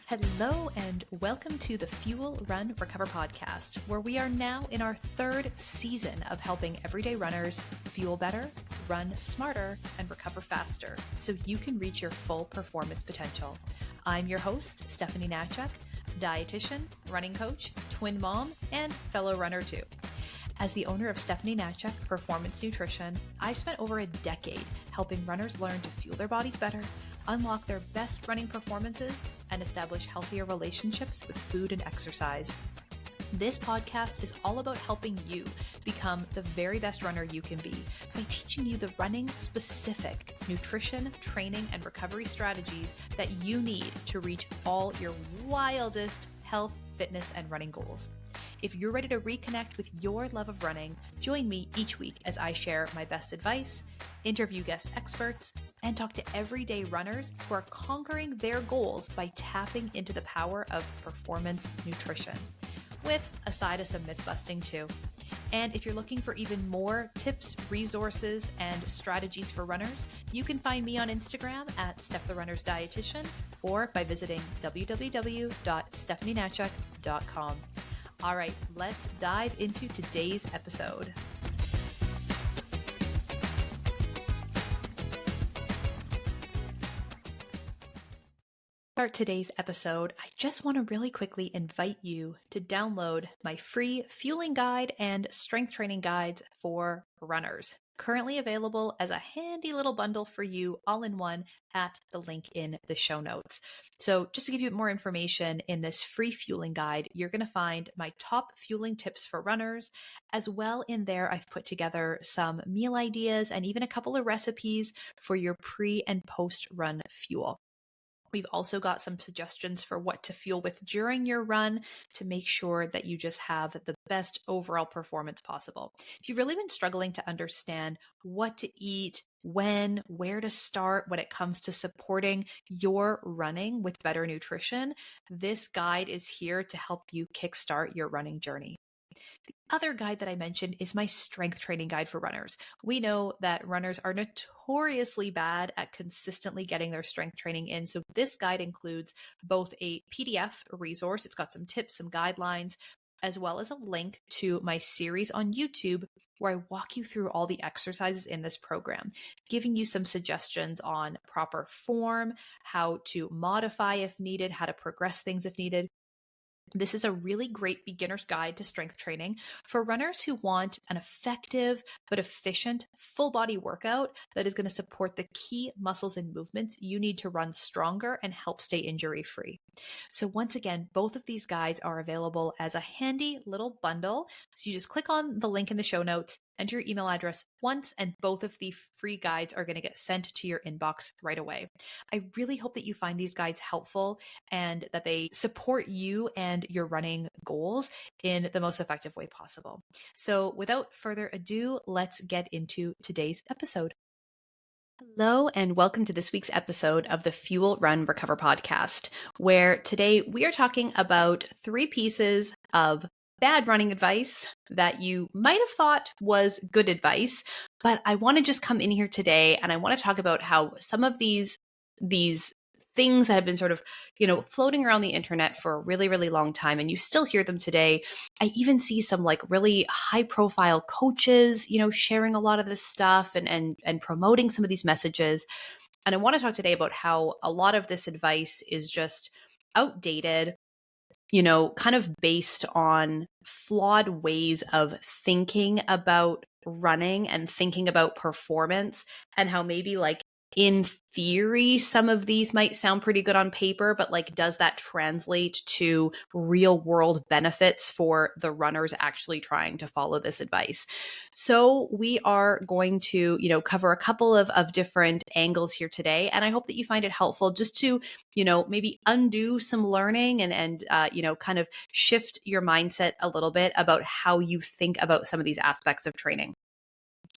Hello and welcome to the Fuel, Run, Recover podcast, where we are now in our third season of helping everyday runners fuel better, run smarter, and recover faster so you can reach your full performance potential. I'm your host, Stephanie Natchuk, dietitian, running coach, twin mom, and fellow runner too. As the owner of Stephanie Natchuk Performance Nutrition, I've spent over a decade helping runners learn to fuel their bodies better, unlock their best running performances, and establish healthier relationships with food and exercise. This podcast is all about helping you become the very best runner you can be by teaching you the running-specific nutrition, training, and recovery strategies that you need to reach all your wildest health, fitness, and running goals. If you're ready to reconnect with your love of running, join me each week as I share my best advice, interview guest experts, and talk to everyday runners who are conquering their goals by tapping into the power of performance nutrition, with a side of some myth busting too. And if you're looking for even more tips, resources, and strategies for runners, you can find me on Instagram at Steph the Runner's Dietitian or by visiting www.stephanienatchuk.com. All right, let's dive into today's episode. Start today's episode, I just want to really quickly invite you to download my free fueling guide and strength training guides for runners. Currently available as a handy little bundle for you all in one at the link in the show notes. So just to give you more information, in this free fueling guide, you're going to find my top fueling tips for runners. As well, in there, I've put together some meal ideas and even a couple of recipes for your pre and post run fuel. We've also got some suggestions for what to fuel with during your run to make sure that you just have the best overall performance possible. If you've really been struggling to understand what to eat, when, where to start when it comes to supporting your running with better nutrition, this guide is here to help you kickstart your running journey. The other guide that I mentioned is my strength training guide for runners. We know that runners are notoriously bad at consistently getting their strength training in. So this guide includes both a PDF resource, it's got some tips, some guidelines, as well as a link to my series on YouTube where I walk you through all the exercises in this program, giving you some suggestions on proper form, how to modify if needed, how to progress things if needed. This is a really great beginner's guide to strength training for runners who want an effective but efficient full body workout that is going to support the key muscles and movements you need to run stronger and help stay injury free. So once again, both of these guides are available as a handy little bundle. So you just click on the link in the show notes, enter your email address once, and both of the free guides are going to get sent to your inbox right away. I really hope that you find these guides helpful and that they support you and your running goals in the most effective way possible. So without further ado, let's get into today's episode. Hello, and welcome to this week's episode of the Fuel, Run, Recover podcast, where today we are talking about 3 pieces of bad running advice that you might have thought was good advice, but I want to just come in here today and I want to talk about how some of these things that have been sort of, floating around the internet for a really, really long time, and you still hear them today. I even see some like really high profile coaches, sharing a lot of this stuff and promoting some of these messages. And I want to talk today about how a lot of this advice is just outdated, kind of based on flawed ways of thinking about running and thinking about performance, and how maybe like in theory, some of these might sound pretty good on paper, but like, does that translate to real world benefits for the runners actually trying to follow this advice? So we are going to, cover a couple of different angles here today. And I hope that you find it helpful just to, maybe undo some learning and kind of shift your mindset a little bit about how you think about some of these aspects of training.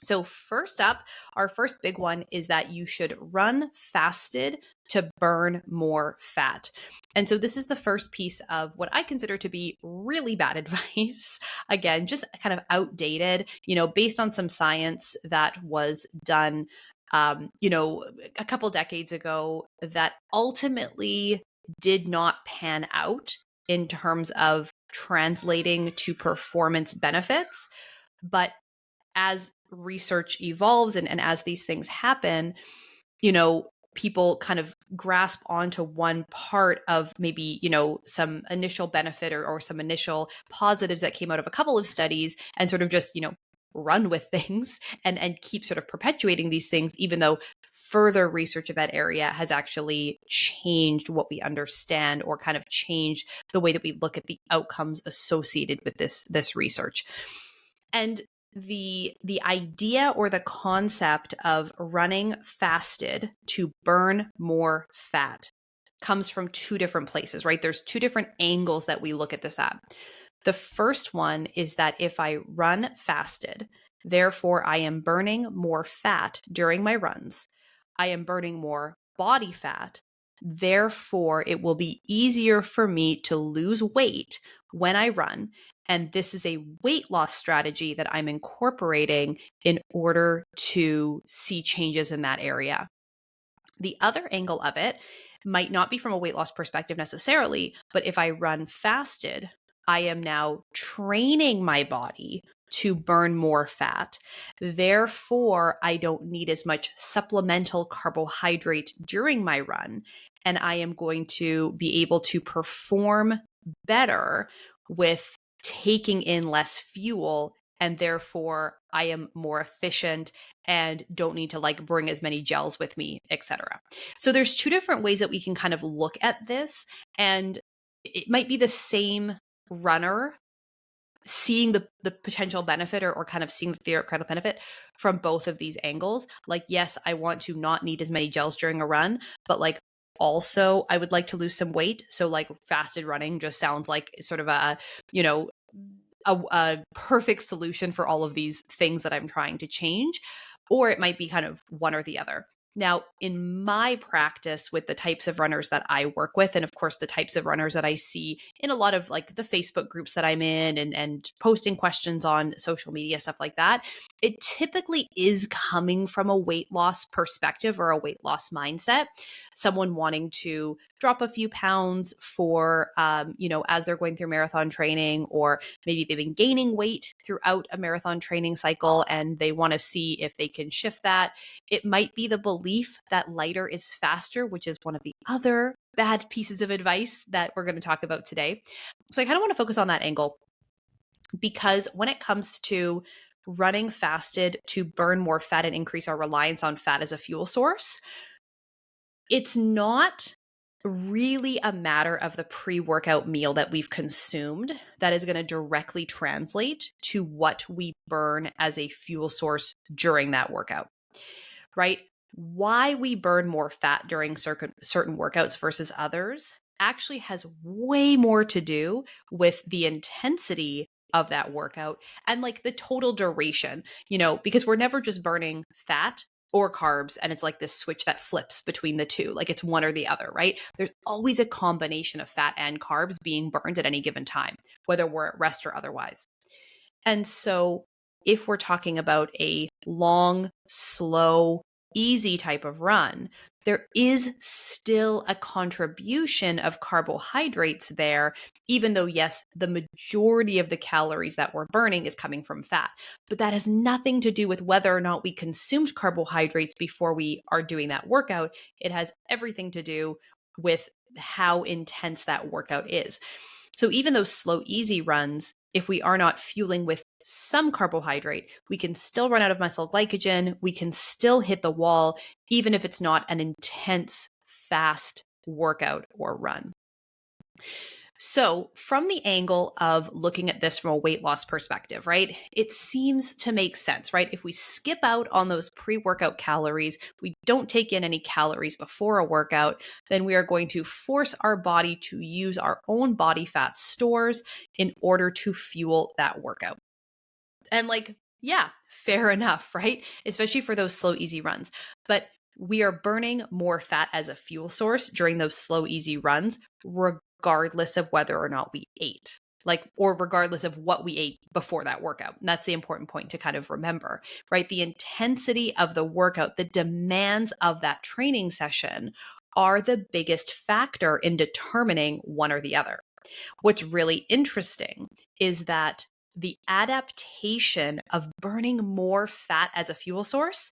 So first up, our first big one is that you should run fasted to burn more fat. And so this is the first piece of what I consider to be really bad advice. Again, just kind of outdated, based on some science that was done, a couple decades ago that ultimately did not pan out in terms of translating to performance benefits. But as research evolves and as these things happen, people kind of grasp onto one part of maybe, some initial benefit or some initial positives that came out of a couple of studies and sort of just, run with things and keep sort of perpetuating these things, even though further research of that area has actually changed what we understand or kind of changed the way that we look at the outcomes associated with this research. And the idea or the concept of running fasted to burn more fat comes from two different places, right? There's two different angles that we look at this at. The first one is that if I run fasted, therefore I am burning more fat during my runs. I am burning more body fat. Therefore, it will be easier for me to lose weight when I run. And this is a weight loss strategy that I'm incorporating in order to see changes in that area. The other angle of it might not be from a weight loss perspective necessarily, but if I run fasted, I am now training my body to burn more fat. Therefore, I don't need as much supplemental carbohydrate during my run, and I am going to be able to perform better with taking in less fuel, and therefore I am more efficient and don't need to like bring as many gels with me, etc. So there's two different ways that we can kind of look at this, and it might be the same runner seeing the potential benefit or kind of seeing the theoretical benefit from both of these angles. Like, yes, I want to not need as many gels during a run, but like also I would like to lose some weight. So like fasted running just sounds like sort of you know, a perfect solution for all of these things that I'm trying to change, or it might be kind of one or the other. Now, in my practice with the types of runners that I work with, and of course, the types of runners that I see in a lot of like the Facebook groups that I'm in and posting questions on social media, stuff like that, it typically is coming from a weight loss perspective or a weight loss mindset. Someone wanting to drop a few pounds for, as they're going through marathon training, or maybe they've been gaining weight throughout a marathon training cycle and they want to see if they can shift that. It might be the belief that lighter is faster, which is one of the other bad pieces of advice that we're going to talk about today. So I kind of want to focus on that angle, because when it comes to running fasted to burn more fat and increase our reliance on fat as a fuel source, it's not really a matter of the pre-workout meal that we've consumed that is going to directly translate to what we burn as a fuel source during that workout, right? Why we burn more fat during certain workouts versus others actually has way more to do with the intensity of that workout and like the total duration, because we're never just burning fat or carbs and it's like this switch that flips between the two, like it's one or the other, right? There's always a combination of fat and carbs being burned at any given time, whether we're at rest or otherwise. And so if we're talking about a long, slow, easy type of run, there is still a contribution of carbohydrates there, even though, yes, the majority of the calories that we're burning is coming from fat. But that has nothing to do with whether or not we consumed carbohydrates before we are doing that workout. It has everything to do with how intense that workout is. So even those slow, easy runs, if we are not fueling with some carbohydrate, we can still run out of muscle glycogen. We can still hit the wall, even if it's not an intense, fast workout or run. So, from the angle of looking at this from a weight loss perspective, right, it seems to make sense, right? If we skip out on those pre-workout calories, we don't take in any calories before a workout, then we are going to force our body to use our own body fat stores in order to fuel that workout. And like, yeah, fair enough, right? Especially for those slow, easy runs. But we are burning more fat as a fuel source during those slow, easy runs, regardless of whether or not we ate, or regardless of what we ate before that workout. And that's the important point to kind of remember, right? The intensity of the workout, the demands of that training session are the biggest factor in determining one or the other. What's really interesting is that the adaptation of burning more fat as a fuel source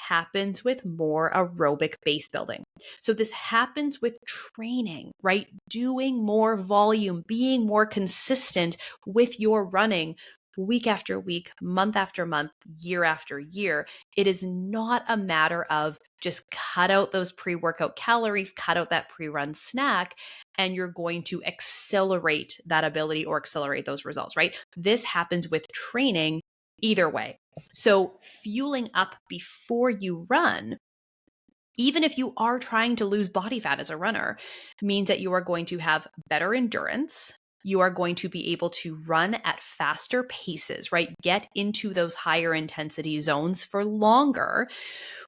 happens with more aerobic base building. So this happens with training, right? Doing more volume, being more consistent with your running week after week, month after month, year after year. It is not a matter of just cut out those pre-workout calories, cut out that pre-run snack, and you're going to accelerate that ability or accelerate those results, right? This happens with training either way. So fueling up before you run, even if you are trying to lose body fat as a runner, means that you are going to have better endurance. You are going to be able to run at faster paces, right? Get into those higher intensity zones for longer,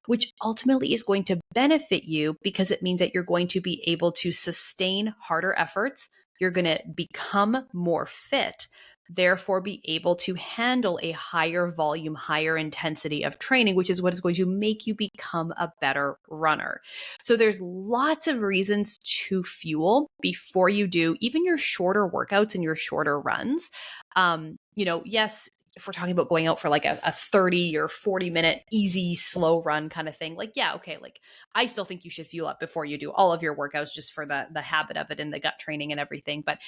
which ultimately is going to benefit you because it means that you're going to be able to sustain harder efforts. You're going to become more fit, therefore be able to handle a higher volume, higher intensity of training, which is what is going to make you become a better runner. So there's lots of reasons to fuel before you do even your shorter workouts and your shorter runs. Yes, if we're talking about going out for like a 30 or 40-minute easy, slow run kind of thing, like, yeah, okay, like I still think you should fuel up before you do all of your workouts just for the habit of it and the gut training and everything. But,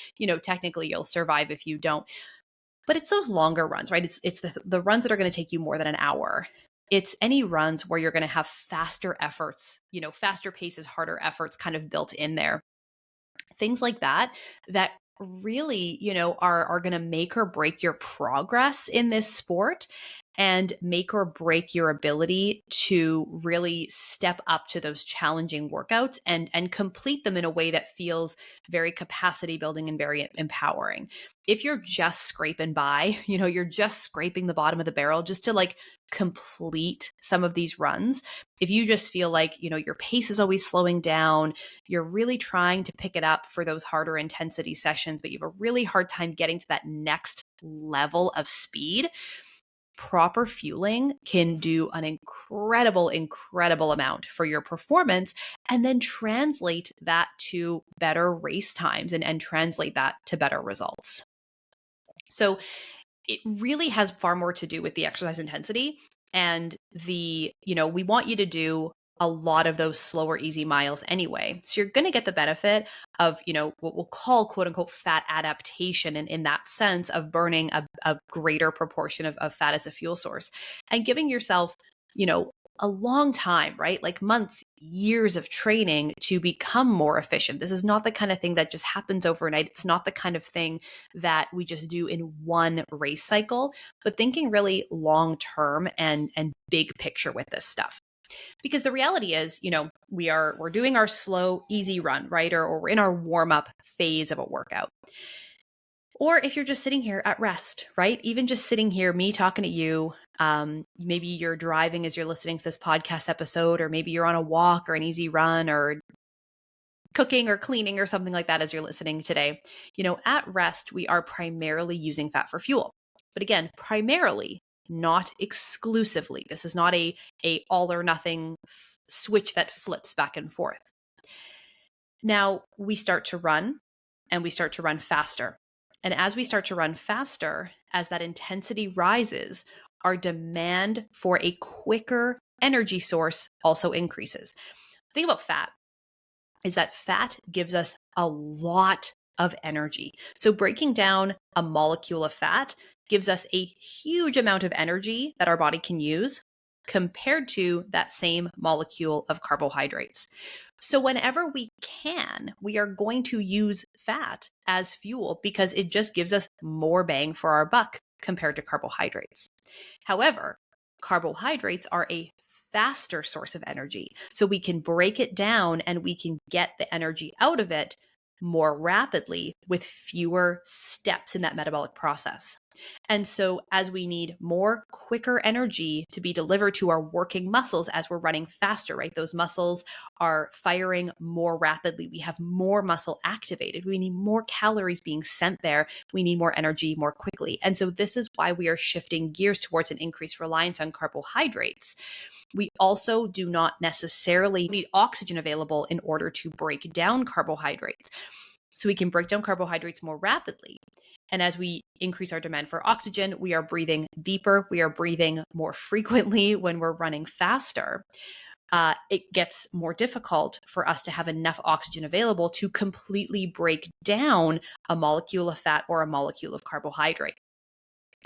technically you'll survive if you don't. But it's those longer runs, right? It's the runs that are going to take you more than an hour. It's any runs where you're going to have faster efforts, faster paces, harder efforts kind of built in there. Things like that really, are going to make or break your progress in this sport and make or break your ability to really step up to those challenging workouts and complete them in a way that feels very capacity building and very empowering. If you're just scraping by, you're just scraping the bottom of the barrel just to like complete some of these runs. If you just feel like, your pace is always slowing down, you're really trying to pick it up for those harder intensity sessions, but you have a really hard time getting to that next level of speed, proper fueling can do an incredible amount for your performance and then translate that to better race times and translate that to better results. So it really has far more to do with the exercise intensity and we want you to do a lot of those slower, easy miles anyway. So you're going to get the benefit of, what we'll call quote unquote fat adaptation in that sense of burning a greater proportion of fat as a fuel source and giving yourself, a long time, right? Like months, years of training to become more efficient. This is not the kind of thing that just happens overnight. It's not the kind of thing that we just do in one race cycle, but thinking really long term and big picture with this stuff. Because the reality is, we're doing our slow, easy run, right? Or we're in our warm up phase of a workout. Or if you're just sitting here at rest, right? Even just sitting here, me talking to you, maybe you're driving as you're listening to this podcast episode, or maybe you're on a walk or an easy run or cooking or cleaning or something like that as you're listening today. At rest, we are primarily using fat for fuel. But again, primarily, not exclusively. This is not a all or nothing switch that flips back and forth. Now we start to run and we start to run faster. And as we start to run faster, as that intensity rises, our demand for a quicker energy source also increases. The thing about fat is that fat gives us a lot of energy. So breaking down a molecule of fat gives us a huge amount of energy that our body can use compared to that same molecule of carbohydrates. So whenever we can, we are going to use fat as fuel because it just gives us more bang for our buck compared to carbohydrates. However, carbohydrates are a faster source of energy. So we can break it down and we can get the energy out of it more rapidly with fewer steps in that metabolic process. And so as we need more quicker energy to be delivered to our working muscles as we're running faster, right? Those muscles are firing more rapidly. We have more muscle activated. We need more calories being sent there. We need more energy more quickly. And so this is why we are shifting gears towards an increased reliance on carbohydrates. We also do not necessarily need oxygen available in order to break down carbohydrates. So we can break down carbohydrates more rapidly. And as we increase our demand for oxygen, we are breathing deeper. We are breathing more frequently when we're running faster. It gets more difficult for us to have enough oxygen available to completely break down a molecule of fat or a molecule of carbohydrate.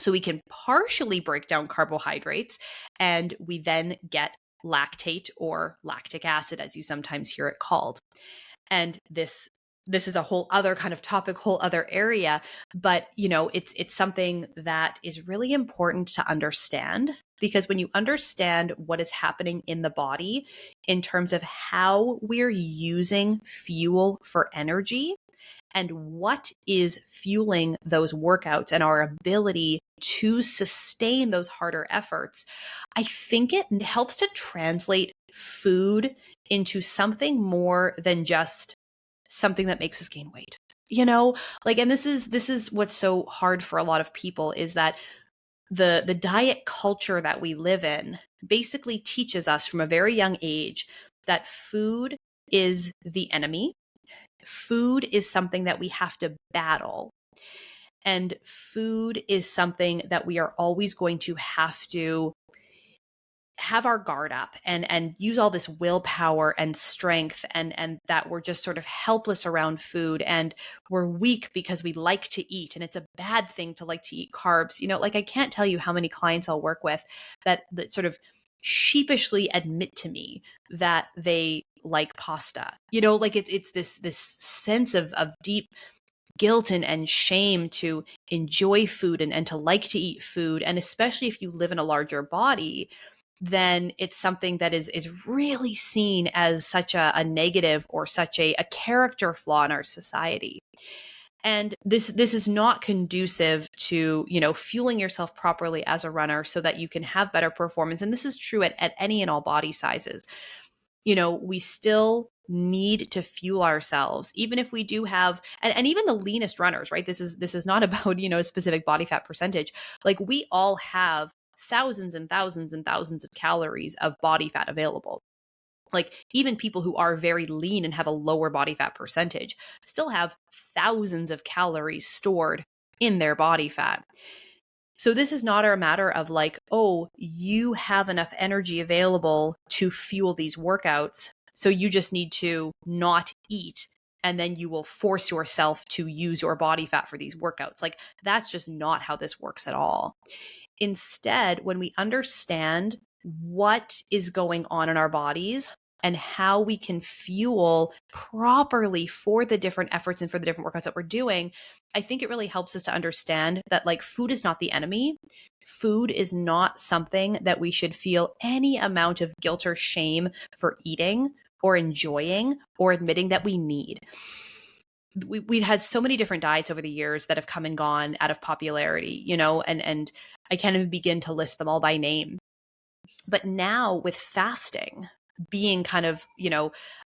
So we can partially break down carbohydrates, and we then get lactate or lactic acid, as you sometimes hear it called. And this is a whole other kind of topic, whole other area, but it's something that is really important to understand, because when you understand what is happening in the body in terms of how we're using fuel for energy and what is fueling those workouts and our ability to sustain those harder efforts, I think it helps to translate food into something more than just something that makes us gain weight. And this is what's so hard for a lot of people, is that the diet culture that we live in basically teaches us from a very young age that food is the enemy. Food is something that we have to battle. And food is something that we are always going to have to have our guard up and use all this willpower and strength, and that we're just sort of helpless around food, and we're weak because we like to eat, and it's a bad thing to like to eat carbs. Like, I can't tell you how many clients I'll work with that sort of sheepishly admit to me that they like pasta. Like it's this sense of deep guilt and shame to enjoy food and to like to eat food. And especially if you live in a larger body, then it's something that is really seen as such a negative, or such a character flaw in our society. And this is not conducive to, fueling yourself properly as a runner so that you can have better performance. And this is true at any and all body sizes. We still need to fuel ourselves, even if we do have, and even the leanest runners, right? This is not about, a specific body fat percentage. Like, we all have thousands and thousands and thousands of calories of body fat available. Like, even people who are very lean and have a lower body fat percentage still have thousands of calories stored in their body fat. So this is not a matter of like, oh, you have enough energy available to fuel these workouts, so you just need to not eat, and then you will force yourself to use your body fat for these workouts. Like, that's just not how this works at all. Instead, when we understand what is going on in our bodies and how we can fuel properly for the different efforts and for the different workouts that we're doing, I think it really helps us to understand that, like, food is not the enemy. Food is not something that we should feel any amount of guilt or shame for eating or enjoying or admitting that we need. We've had so many different diets over the years that have come and gone out of popularity, and I can't even begin to list them all by name. But now, with fasting being kind of,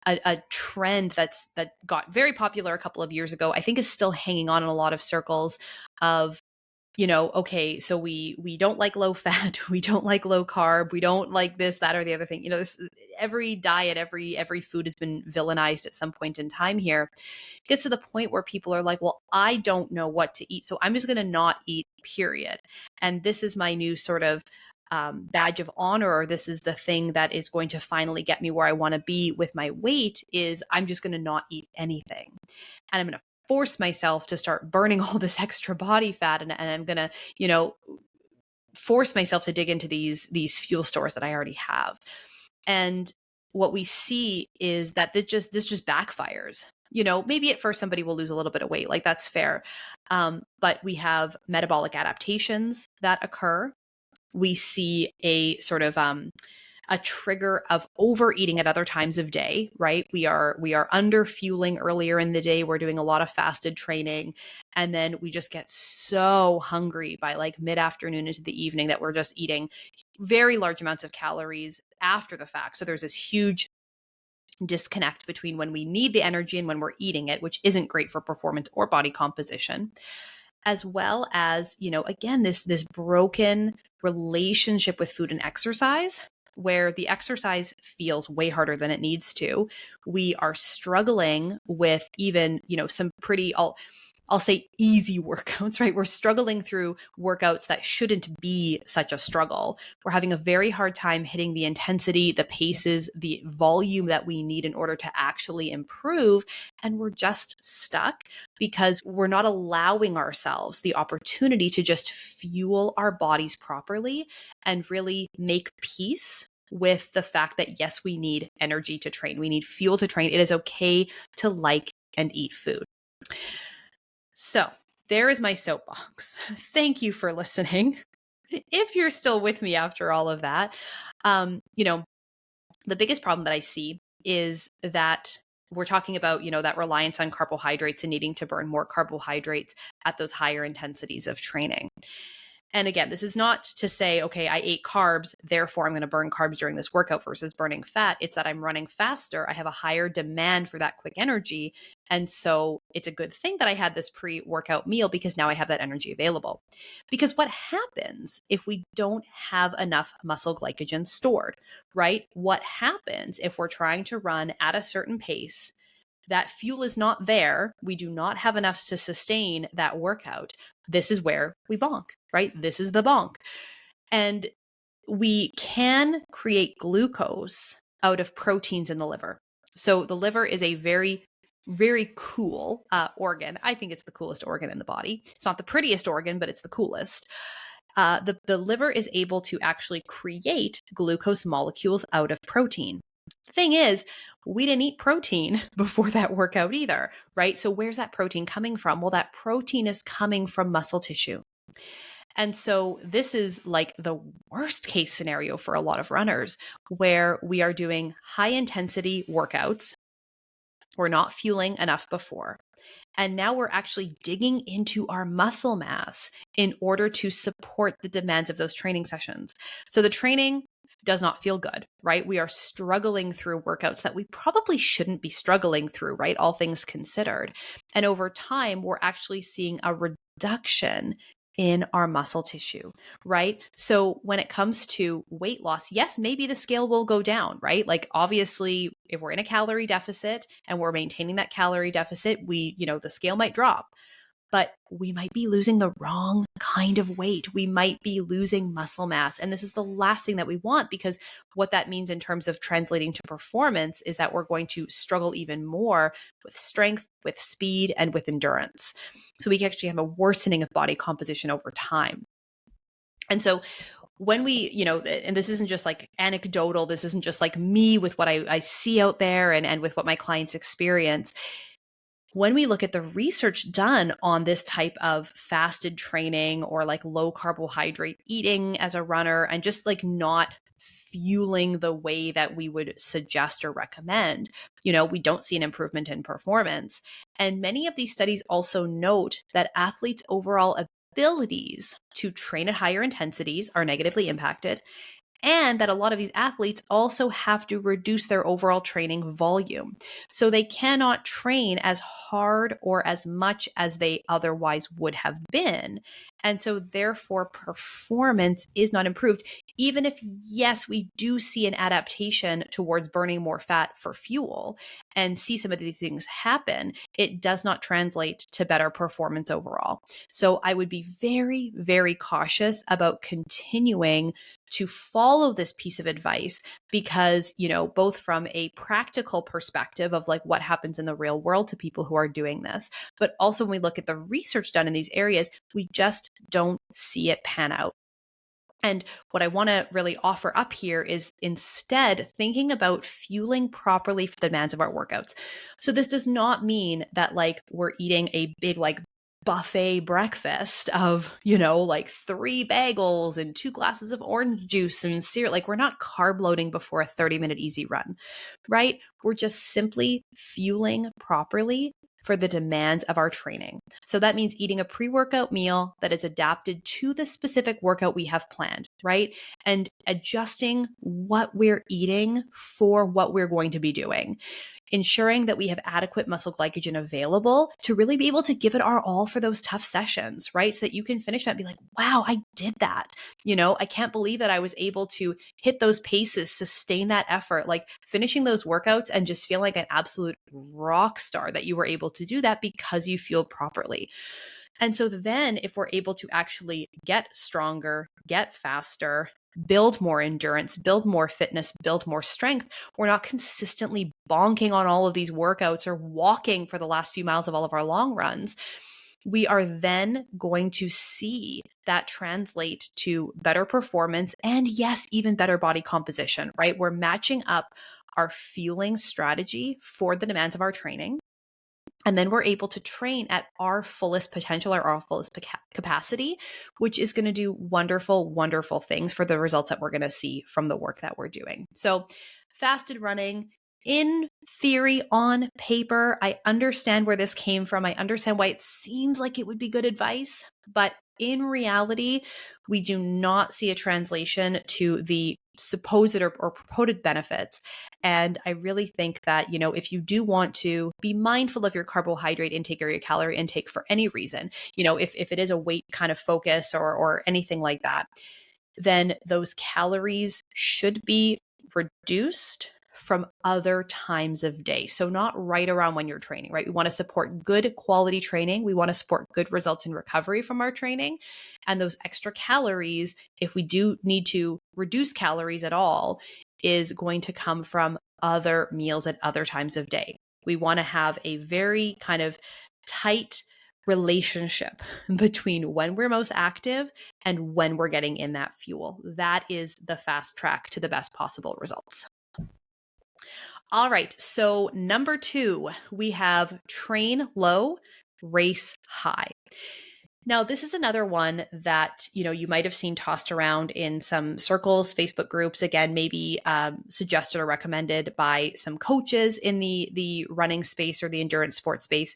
a trend that got very popular a couple of years ago, I think is still hanging on in a lot of circles of, okay, so we don't like low fat, we don't like low carb, we don't like this, that, or the other thing. Every diet, every food has been villainized at some point in time here. It gets to the point where people are like, well, I don't know what to eat, so I'm just going to not eat, period. And this is my new sort of badge of honor, or this is the thing that is going to finally get me where I want to be with my weight, is I'm just going to not eat anything. And I'm going to force myself to start burning all this extra body fat, and I'm going to, force myself to dig into these fuel stores that I already have. And what we see is that this just backfires. Maybe at first somebody will lose a little bit of weight, like, that's fair. But we have metabolic adaptations that occur. We see a sort of a trigger of overeating at other times of day, right? We are under fueling earlier in the day. We're doing a lot of fasted training. And then we just get so hungry by like mid-afternoon into the evening that we're just eating very large amounts of calories after the fact. So there's this huge disconnect between when we need the energy and when we're eating it, which isn't great for performance or body composition, as well as, again, this broken relationship with food and exercise, where the exercise feels way harder than it needs to. We are struggling with even, some pretty, I'll say easy workouts, right? We're struggling through workouts that shouldn't be such a struggle. We're having a very hard time hitting the intensity, the paces, the volume that we need in order to actually improve. And we're just stuck because we're not allowing ourselves the opportunity to just fuel our bodies properly and really make peace with the fact that, yes, we need energy to train. We need fuel to train. It is okay to like and eat food. So there is my soapbox. Thank you for listening. If you're still with me after all of that, the biggest problem that I see is that we're talking about, that reliance on carbohydrates and needing to burn more carbohydrates at those higher intensities of training. And again, this is not to say, okay, I ate carbs, therefore I'm going to burn carbs during this workout versus burning fat. It's that I'm running faster. I have a higher demand for that quick energy. And so it's a good thing that I had this pre-workout meal because now I have that energy available. Because what happens if we don't have enough muscle glycogen stored, right? What happens if we're trying to run at a certain pace? That fuel is not there. We do not have enough to sustain that workout. This is where we bonk, right? This is the bonk. And we can create glucose out of proteins in the liver. So the liver is a very, very cool organ. I think it's the coolest organ in the body. It's not the prettiest organ, but it's the coolest. The liver is able to actually create glucose molecules out of protein. Thing is, we didn't eat protein before that workout either, right? So where's that protein coming from? Well, that protein is coming from muscle tissue. And so this is like the worst case scenario for a lot of runners where we are doing high intensity workouts. We're not fueling enough before. And now we're actually digging into our muscle mass in order to support the demands of those training sessions. So the training does not feel good, right? We are struggling through workouts that we probably shouldn't be struggling through, right? All things considered. And over time, we're actually seeing a reduction in our muscle tissue, right? So when it comes to weight loss, yes, maybe the scale will go down, right? Like obviously, if we're in a calorie deficit and we're maintaining that calorie deficit, the scale might drop, but we might be losing the wrong kind of weight. We might be losing muscle mass. And this is the last thing that we want, because what that means in terms of translating to performance is that we're going to struggle even more with strength, with speed, and with endurance. So we actually have a worsening of body composition over time. And so when we, and this isn't just like anecdotal, this isn't just like me with what I see out there and with what my clients experience. When we look at the research done on this type of fasted training or like low carbohydrate eating as a runner and just like not fueling the way that we would suggest or recommend, we don't see an improvement in performance. And many of these studies also note that athletes' overall abilities to train at higher intensities are negatively impacted, and that a lot of these athletes also have to reduce their overall training volume. So they cannot train as hard or as much as they otherwise would have been. And so therefore performance is not improved, even if, yes, we do see an adaptation towards burning more fat for fuel and see some of these things happen, it does not translate to better performance overall. So I would be very, very cautious about continuing to follow this piece of advice because, both from a practical perspective of like what happens in the real world to people who are doing this, but also when we look at the research done in these areas, we just don't see it pan out. And what I want to really offer up here is instead thinking about fueling properly for the demands of our workouts. So this does not mean that like we're eating a big like buffet breakfast of, like 3 bagels and 2 glasses of orange juice and cereal. Like, we're not carb loading before a 30-minute easy run, right? We're just simply fueling properly for the demands of our training. So that means eating a pre-workout meal that is adapted to the specific workout we have planned, right? And adjusting what we're eating for what we're going to be doing. Ensuring that we have adequate muscle glycogen available to really be able to give it our all for those tough sessions, right? So that you can finish that and be like, wow, I did that. I can't believe that I was able to hit those paces, sustain that effort, like finishing those workouts and just feel like an absolute rock star that you were able to do that because you fueled properly. And so then if we're able to actually get stronger, get faster, build more endurance, build more fitness, build more strength, we're not consistently bonking on all of these workouts or walking for the last few miles of all of our long runs. We are then going to see that translate to better performance and, yes, even better body composition, right? We're matching up our fueling strategy for the demands of our training. And then we're able to train at our fullest potential or our fullest capacity, which is going to do wonderful, wonderful things for the results that we're going to see from the work that we're doing. So fasted running, in theory, on paper, I understand where this came from. I understand why it seems like it would be good advice, but in reality, we do not see a translation to the supposed or purported benefits. And I really think that, if you do want to be mindful of your carbohydrate intake or your calorie intake for any reason, if it is a weight kind of focus or anything like that, then those calories should be reduced from other times of day. So not right around when you're training, right? We want to support good quality training. We want to support good results in recovery from our training. And those extra calories, if we do need to reduce calories at all, is going to come from other meals at other times of day. We want to have a very kind of tight relationship between when we're most active and when we're getting in that fuel. That is the fast track to the best possible results. All right, so number 2, we have train low, race high. Now, this is another one that, you might have seen tossed around in some circles, Facebook groups, again, maybe suggested or recommended by some coaches in the running space or the endurance sports space.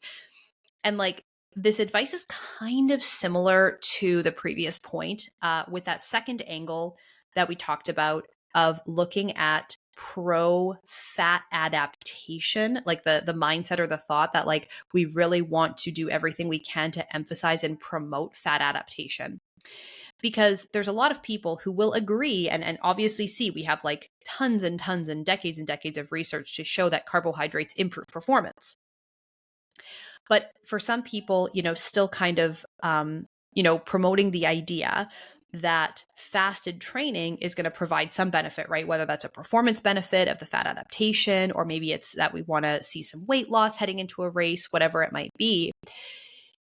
And like, this advice is kind of similar to the previous point with that second angle that we talked about of looking at pro-fat adaptation, like the mindset or the thought that like we really want to do everything we can to emphasize and promote fat adaptation. Because there's a lot of people who will agree and obviously see we have like tons and tons and decades of research to show that carbohydrates improve performance. But for some people, still kind of, promoting the idea that fasted training is going to provide some benefit, right? Whether that's a performance benefit of the fat adaptation, or maybe it's that we want to see some weight loss heading into a race, whatever it might be.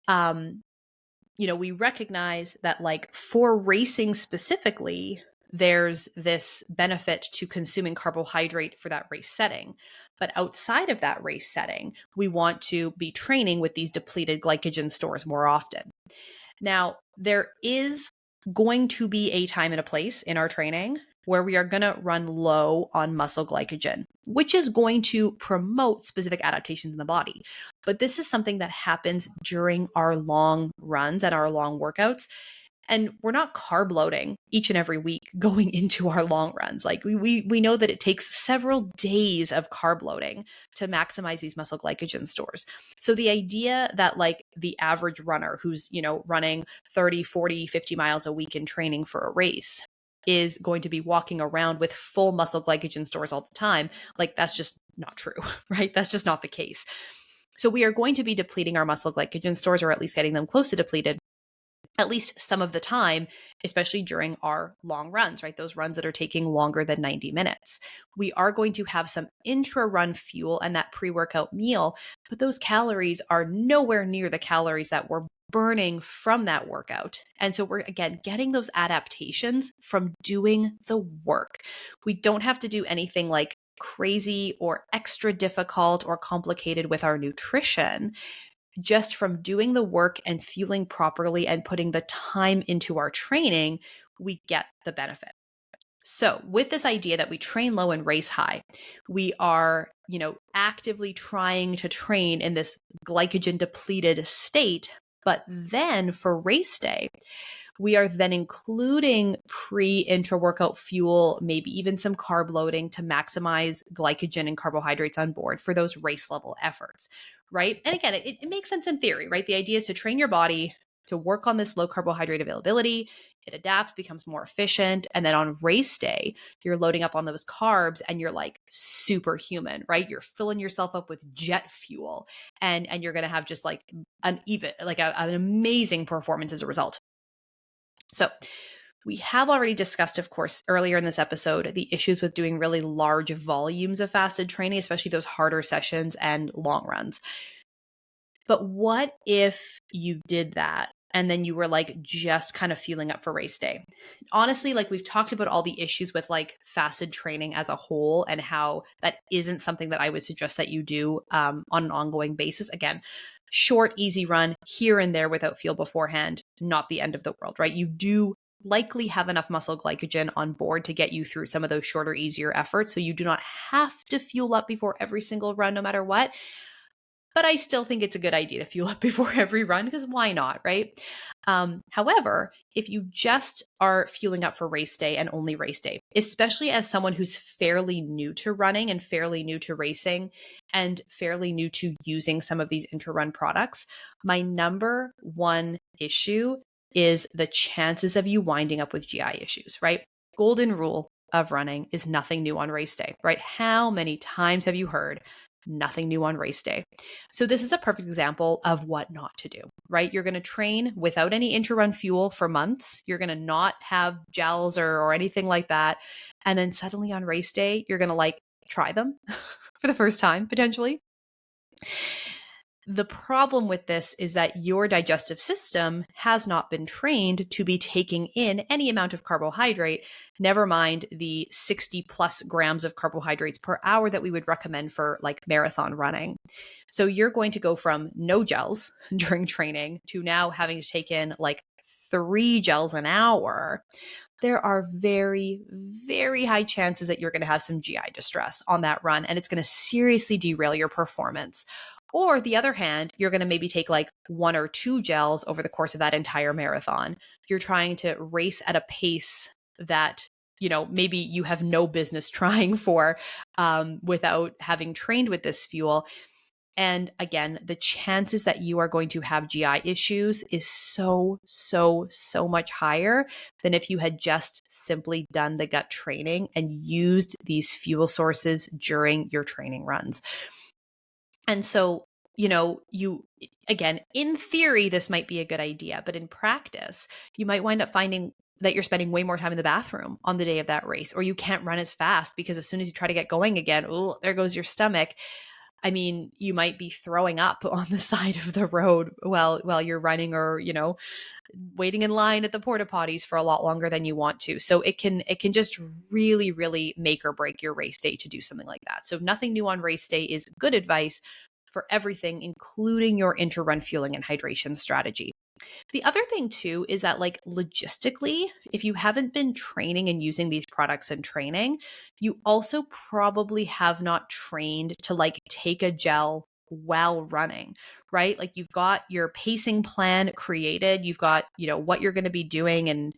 We recognize that like for racing specifically, there's this benefit to consuming carbohydrate for that race setting. But outside of that race setting, we want to be training with these depleted glycogen stores more often. Now, there is going to be a time and a place in our training where we are going to run low on muscle glycogen, which is going to promote specific adaptations in the body. But this is something that happens during our long runs and our long workouts. And we're not carb loading each and every week going into our long runs. Like we know that it takes several days of carb loading to maximize these muscle glycogen stores. So the idea that like the average runner who's, running 30, 40, 50 miles a week in training for a race is going to be walking around with full muscle glycogen stores all the time, like that's just not true, right? That's just not the case. So we are going to be depleting our muscle glycogen stores, or at least getting them close to depleted, at least some of the time, especially during our long runs, right? Those runs that are taking longer than 90 minutes. We are going to have some intra-run fuel and that pre-workout meal, but those calories are nowhere near the calories that we're burning from that workout. And so we're, again, getting those adaptations from doing the work. We don't have to do anything like crazy or extra difficult or complicated with our nutrition. just from doing the work and fueling properly and putting the time into our training, we get the benefit. So, with this idea that we train low and race high, we are, actively trying to train in this glycogen depleted state. But then for race day, we are then including pre-intra-workout fuel, maybe even some carb loading to maximize glycogen and carbohydrates on board for those race level efforts, right? And again, it makes sense in theory, right? The idea is to train your body to work on this low carbohydrate availability. It adapts, becomes more efficient. And then on race day, you're loading up on those carbs and you're like superhuman, right? You're filling yourself up with jet fuel and you're going to have just like an amazing performance as a result. So, we have already discussed, of course, earlier in this episode, the issues with doing really large volumes of fasted training, especially those harder sessions and long runs. But what if you did that and then you were like just kind of fueling up for race day? Honestly, like we've talked about all the issues with like fasted training as a whole and how that isn't something that I would suggest that you do on an ongoing basis. Again, short, easy run here and there without fuel beforehand, not the end of the world, right? You do likely have enough muscle glycogen on board to get you through some of those shorter, easier efforts. So you do not have to fuel up before every single run, no matter what. But I still think it's a good idea to fuel up before every run because why not, right? However, if you just are fueling up for race day and only race day, especially as someone who's fairly new to running and fairly new to racing and fairly new to using some of these intra-run products, my number one issue is the chances of you winding up with GI issues, right? Golden rule of running is nothing new on race day, right? How many times have you heard nothing new on race day? So this is a perfect example of what not to do, right? You're going to train without any intra-run fuel for months. You're going to not have gels or anything like that. And then suddenly on race day, you're going to like try them for the first time, potentially. The problem with this is that your digestive system has not been trained to be taking in any amount of carbohydrate, never mind the 60 plus grams of carbohydrates per hour that we would recommend for like marathon running. So you're going to go from no gels during training to now having to take in like 3 gels an hour. There are very, very high chances that you're going to have some GI distress on that run, and it's going to seriously derail your performance. Or the other hand, you're going to maybe take like 1 or 2 gels over the course of that entire marathon. You're trying to race at a pace that, maybe you have no business trying for without having trained with this fuel. And again, the chances that you are going to have GI issues is so, so, so much higher than if you had just simply done the gut training and used these fuel sources during your training runs. And so, again, in theory, this might be a good idea, but in practice, you might wind up finding that you're spending way more time in the bathroom on the day of that race, or you can't run as fast because as soon as you try to get going again, oh, there goes your stomach. I mean, you might be throwing up on the side of the road while you're running, or, waiting in line at the porta potties for a lot longer than you want to. So it can just really, really make or break your race day to do something like that. So nothing new on race day is good advice for everything, including your intra-run fueling and hydration strategy. The other thing too is that like logistically, if you haven't been training and using these products in training, you also probably have not trained to like take a gel while running, right? Like you've got your pacing plan created, you've got, what you're going to be doing and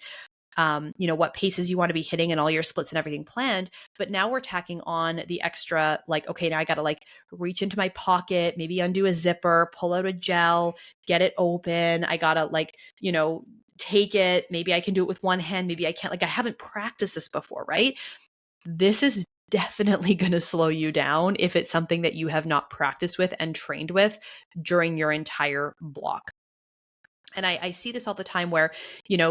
what paces you want to be hitting and all your splits and everything planned. But now we're tacking on the extra, like, okay, now I got to like reach into my pocket, maybe undo a zipper, pull out a gel, get it open. I got to like, take it. Maybe I can do it with one hand. Maybe I can't. Like I haven't practiced this before, right? This is definitely going to slow you down if it's something that you have not practiced with and trained with during your entire block. And I see this all the time where,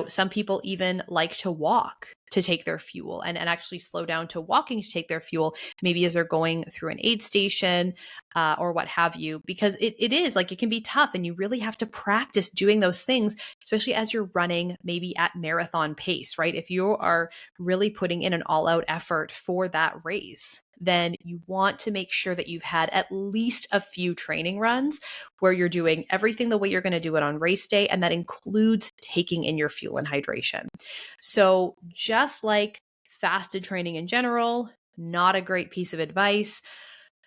some people even like to walk to take their fuel and actually slow down to walking to take their fuel, maybe as they're going through an aid station or what have you, because it is like, it can be tough and you really have to practice doing those things, especially as you're running maybe at marathon pace, right? If you are really putting in an all out effort for that race, then you want to make sure that you've had at least a few training runs where you're doing everything the way you're going to do it on race day. And that includes taking in your fuel and hydration. So just like fasted training in general, not a great piece of advice.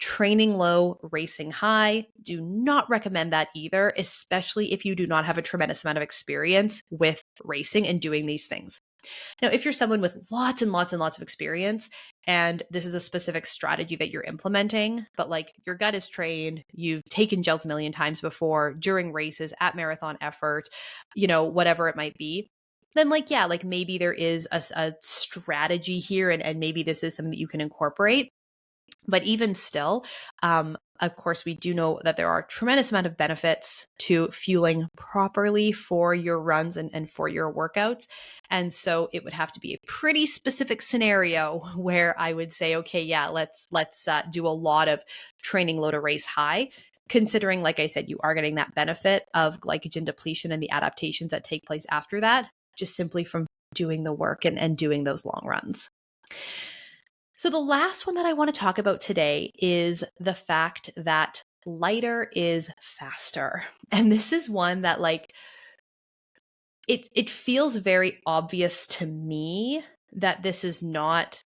Training low, racing high. Do not recommend that either, especially if you do not have a tremendous amount of experience with racing and doing these things. Now, if you're someone with lots and lots and lots of experience, and this is a specific strategy that you're implementing, but like your gut is trained, you've taken gels a million times before during races, at marathon effort, whatever it might be, then like maybe there is a strategy here, and maybe this is something that you can incorporate. But even still, of course, we do know that there are a tremendous amount of benefits to fueling properly for your runs and for your workouts. And so it would have to be a pretty specific scenario where I would say, okay, yeah, let's do a lot of training low to race high, considering, like I said, you are getting that benefit of glycogen depletion and the adaptations that take place after that, just simply from doing the work and doing those long runs. So the last one that I want to talk about today is the fact that lighter is faster. And this is one that it feels very obvious to me that this is not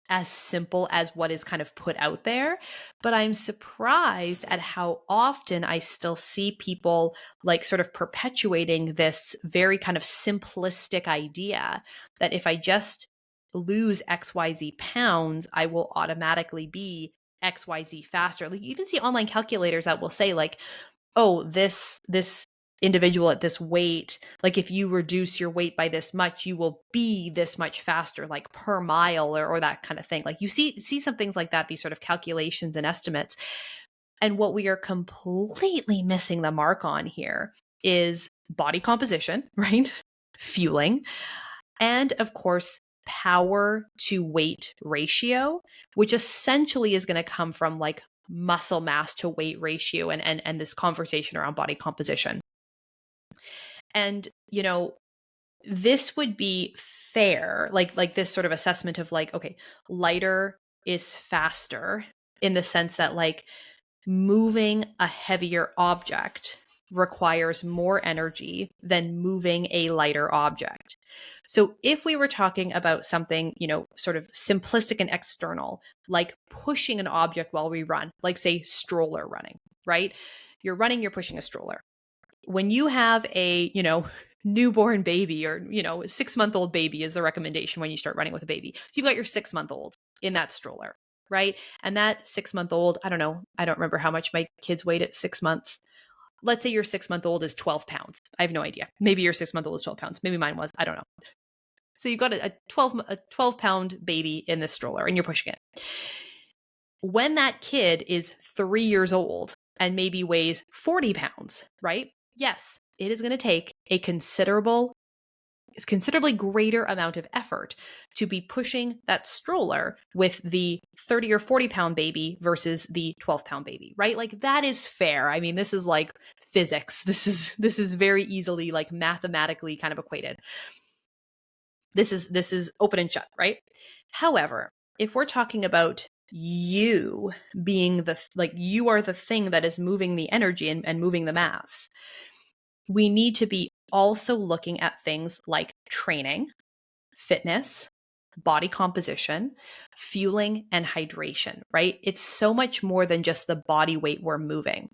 as simple as what is kind of put out there, but I'm surprised at how often I still see people sort of perpetuating this very kind of simplistic idea that if I just lose XYZ pounds, I will automatically be XYZ faster. Like you even see online calculators that will say oh, this individual at this weight, like if you reduce your weight by this much, you will be this much faster, like per mile or that kind of thing. Like you see some things like that, these sort of calculations and estimates. And what we are completely missing the mark on here is body composition, right? Fueling, and of course, power to weight ratio, which essentially is going to come from muscle mass to weight ratio and this conversation around body composition. And, this would be fair, like this sort of assessment of okay, lighter is faster in the sense that moving a heavier object requires more energy than moving a lighter object. So if we were talking about something, sort of simplistic and external, like pushing an object while we run, like say stroller running, right? You're running, you're pushing a stroller. When you have a, newborn baby or, 6-month-old baby is the recommendation when you start running with a baby. So you've got your 6-month-old in that stroller, right? And that 6-month-old, I don't know, I don't remember how much my kids weighed at 6 months. Let's say your 6-month-old is 12 pounds. I have no idea. Maybe your 6-month-old is 12 pounds. Maybe mine was. I don't know. So you've got a 12 pound baby in this stroller and you're pushing it. When that kid is 3 years old and maybe weighs 40 pounds, right? Yes, it is going to take a considerably greater amount of effort to be pushing that stroller with the 30 or 40 pound baby versus the 12 pound baby, right? Like that is fair. I mean, this is like physics. This is very easily mathematically kind of equated. This is open and shut, right? However, if we're talking about you being you are the thing that is moving the energy and moving the mass, we need to be also looking at things like training, fitness, body composition, fueling, and hydration, right? It's so much more than just the body weight we're moving.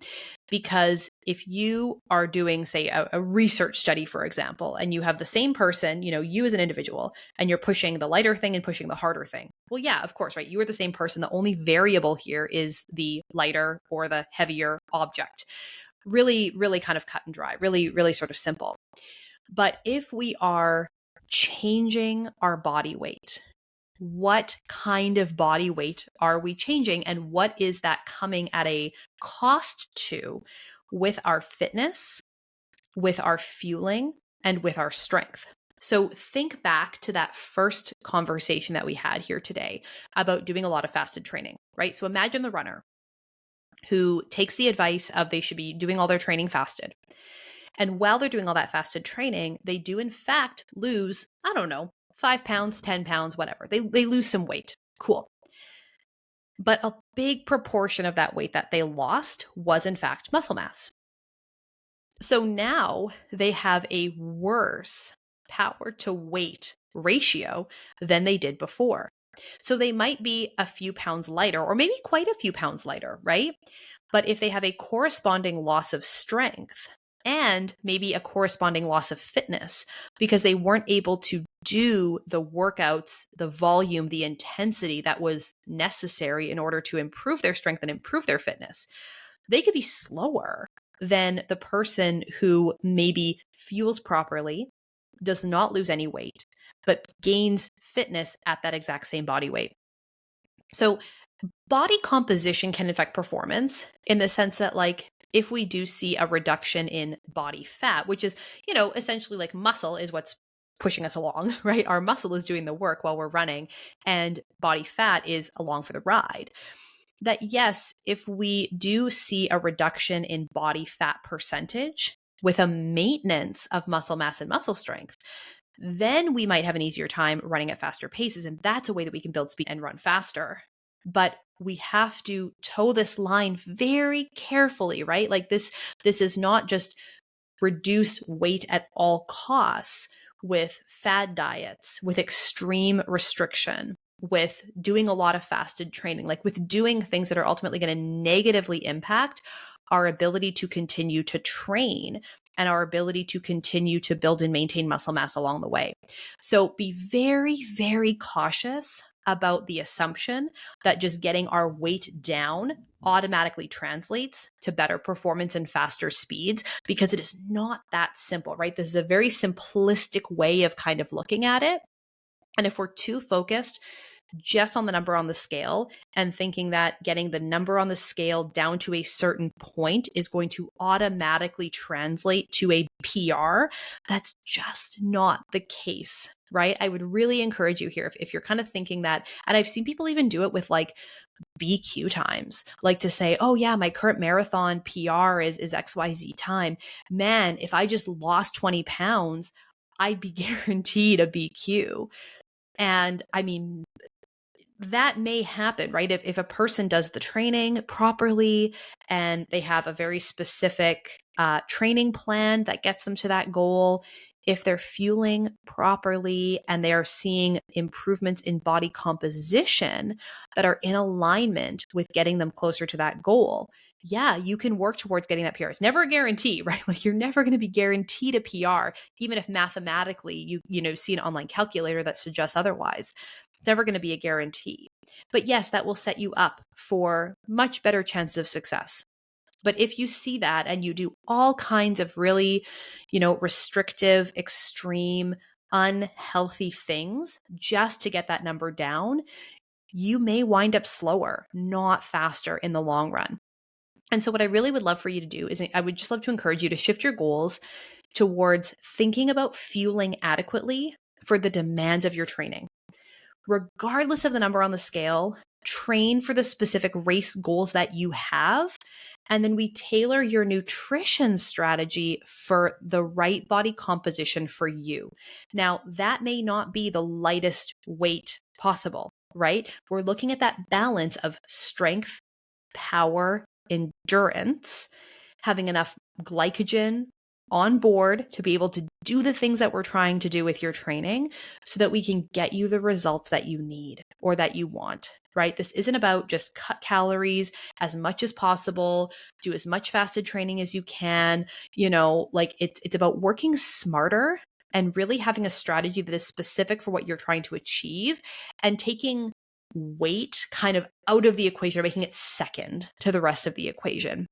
Because if you are doing, say, a research study, for example, and you have the same person, you as an individual, and you're pushing the lighter thing and pushing the harder thing. Well, yeah, of course, right? You are the same person. The only variable here is the lighter or the heavier object. Really, really kind of cut and dry, really, really sort of simple. But if we are changing our body weight, what kind of body weight are we changing? And what is that coming at a cost to with our fitness, with our fueling, and with our strength? So think back to that first conversation that we had here today about doing a lot of fasted training, right? So imagine the runner who takes the advice of they should be doing all their training fasted. And while they're doing all that fasted training, they do in fact lose, I don't know, 5 pounds, 10 pounds, whatever. They lose some weight. Cool. But a big proportion of that weight that they lost was, in fact, muscle mass. So now they have a worse power to weight ratio than they did before. So they might be a few pounds lighter, or maybe quite a few pounds lighter, right? But if they have a corresponding loss of strength and maybe a corresponding loss of fitness because they weren't able to do the workouts, the volume, the intensity that was necessary in order to improve their strength and improve their fitness, they could be slower than the person who maybe fuels properly, does not lose any weight, but gains fitness at that exact same body weight. So, body composition can affect performance in the sense that, like, if we do see a reduction in body fat, which is, essentially like muscle is what's pushing us along, right? Our muscle is doing the work while we're running, and body fat is along for the ride. That yes, if we do see a reduction in body fat percentage with a maintenance of muscle mass and muscle strength, then we might have an easier time running at faster paces. And that's a way that we can build speed and run faster. But we have to toe this line very carefully, right? Like this is not just reduce weight at all costs with fad diets, with extreme restriction, with doing a lot of fasted training, like with doing things that are ultimately going to negatively impact our ability to continue to train and our ability to continue to build and maintain muscle mass along the way. So be very, very cautious about the assumption that just getting our weight down automatically translates to better performance and faster speeds, because it is not that simple, right? This is a very simplistic way of kind of looking at it. And if we're too focused just on the number on the scale and thinking that getting the number on the scale down to a certain point is going to automatically translate to a PR, that's just not the case, right? I would really encourage you here if you're kind of thinking that, and I've seen people even do it with like BQ times, like to say, oh yeah, my current marathon PR is XYZ time. Man, if I just lost 20 pounds, I'd be guaranteed a BQ. And I mean, that may happen, right? If a person does the training properly and they have a very specific training plan that gets them to that goal, if they're fueling properly and they are seeing improvements in body composition that are in alignment with getting them closer to that goal, yeah, you can work towards getting that PR. It's never a guarantee, right? Like you're never going to be guaranteed a PR, even if mathematically you see an online calculator that suggests otherwise. It's never going to be a guarantee. But yes, that will set you up for much better chances of success. But if you see that and you do all kinds of really, restrictive, extreme, unhealthy things just to get that number down, you may wind up slower, not faster in the long run. And so what I really would love for you to do is I would just love to encourage you to shift your goals towards thinking about fueling adequately for the demands of your training. Regardless of the number on the scale, train for the specific race goals that you have. And then we tailor your nutrition strategy for the right body composition for you. Now, that may not be the lightest weight possible, right? We're looking at that balance of strength, power, endurance, having enough glycogen on board to be able to do the things that we're trying to do with your training so that we can get you the results that you need or that you want, right? This isn't about just cut calories as much as possible, do as much fasted training as you can, like it's about working smarter and really having a strategy that is specific for what you're trying to achieve and taking weight kind of out of the equation, making it second to the rest of the equation.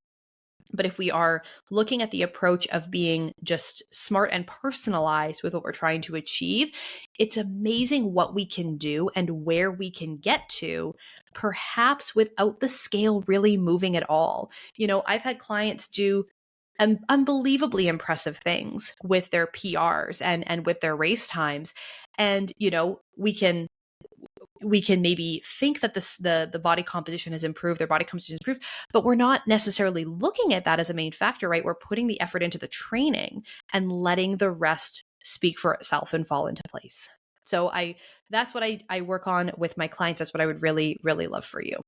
But if we are looking at the approach of being just smart and personalized with what we're trying to achieve, it's amazing what we can do and where we can get to, perhaps without the scale really moving at all. I've had clients do unbelievably impressive things with their PRs and with their race times. And, we can maybe think that the body composition has improved, their body composition has improved, but we're not necessarily looking at that as a main factor, right? We're putting the effort into the training and letting the rest speak for itself and fall into place. So that's what I work on with my clients. That's what I would really, really love for you.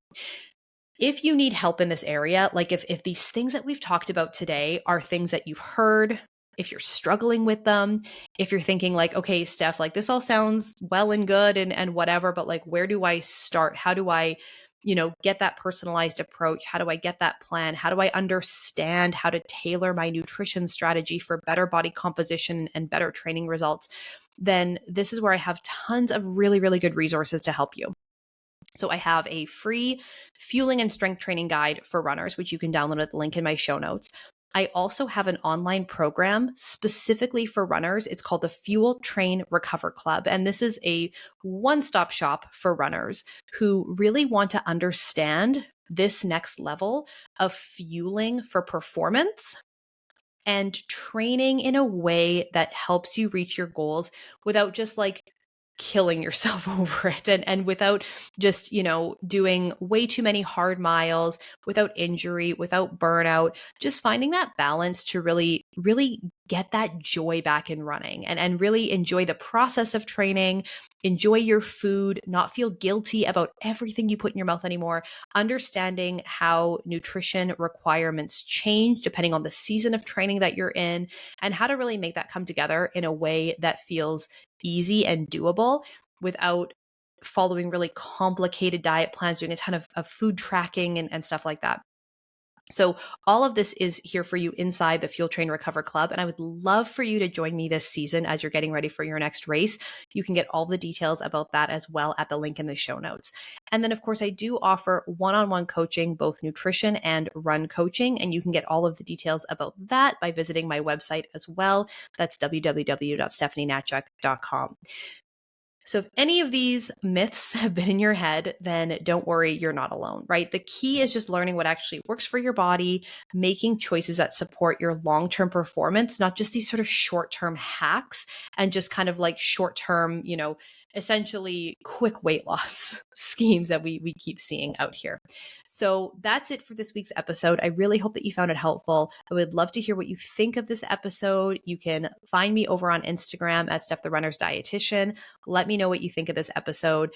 if you need help in this area, like if these things that we've talked about today are things that you've heard, if you're struggling with them, if you're thinking like, okay, Steph, like this all sounds well and good and whatever, but like, where do I start? How do I, get that personalized approach? How do I get that plan? How do I understand how to tailor my nutrition strategy for better body composition and better training results? Then this is where I have tons of really, really good resources to help you. So I have a free fueling and strength training guide for runners, which you can download at the link in my show notes. I also have an online program specifically for runners. It's called the Fuel Train Recover Club. And this is a one-stop shop for runners who really want to understand this next level of fueling for performance and training in a way that helps you reach your goals without just like killing yourself over it and without just, doing way too many hard miles, without injury, without burnout, just finding that balance to really, really get that joy back in running and really enjoy the process of training, enjoy your food, not feel guilty about everything you put in your mouth anymore, understanding how nutrition requirements change depending on the season of training that you're in, and how to really make that come together in a way that feels easy and doable without following really complicated diet plans, doing a ton of food tracking and stuff like that. So all of this is here for you inside the Fuel Train Recover Club. And I would love for you to join me this season as you're getting ready for your next race. You can get all the details about that as well at the link in the show notes. And then, of course, I do offer one-on-one coaching, both nutrition and run coaching. And you can get all of the details about that by visiting my website as well. That's www.stephanienatchuk.com. So if any of these myths have been in your head, then don't worry, you're not alone, right? The key is just learning what actually works for your body, making choices that support your long-term performance, not just these sort of short-term hacks and just kind of like short-term, essentially quick weight loss schemes that we keep seeing out here. So that's it for this week's episode. I really hope that you found it helpful. I would love to hear what you think of this episode. You can find me over on Instagram at Steph the Runner's Dietitian. Let me know what you think of this episode.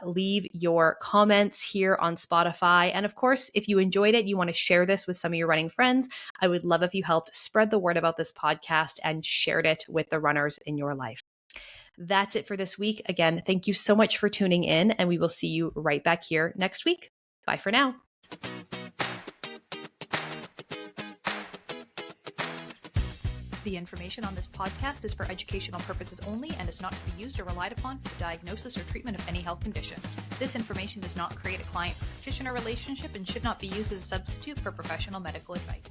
Leave your comments here on Spotify. And of course, if you enjoyed it, you want to share this with some of your running friends, I would love if you helped spread the word about this podcast and shared it with the runners in your life. That's it for this week. Again, thank you so much for tuning in, and we will see you right back here next week. Bye for now. The information on this podcast is for educational purposes only and is not to be used or relied upon for diagnosis or treatment of any health condition. This information does not create a client-practitioner relationship and should not be used as a substitute for professional medical advice.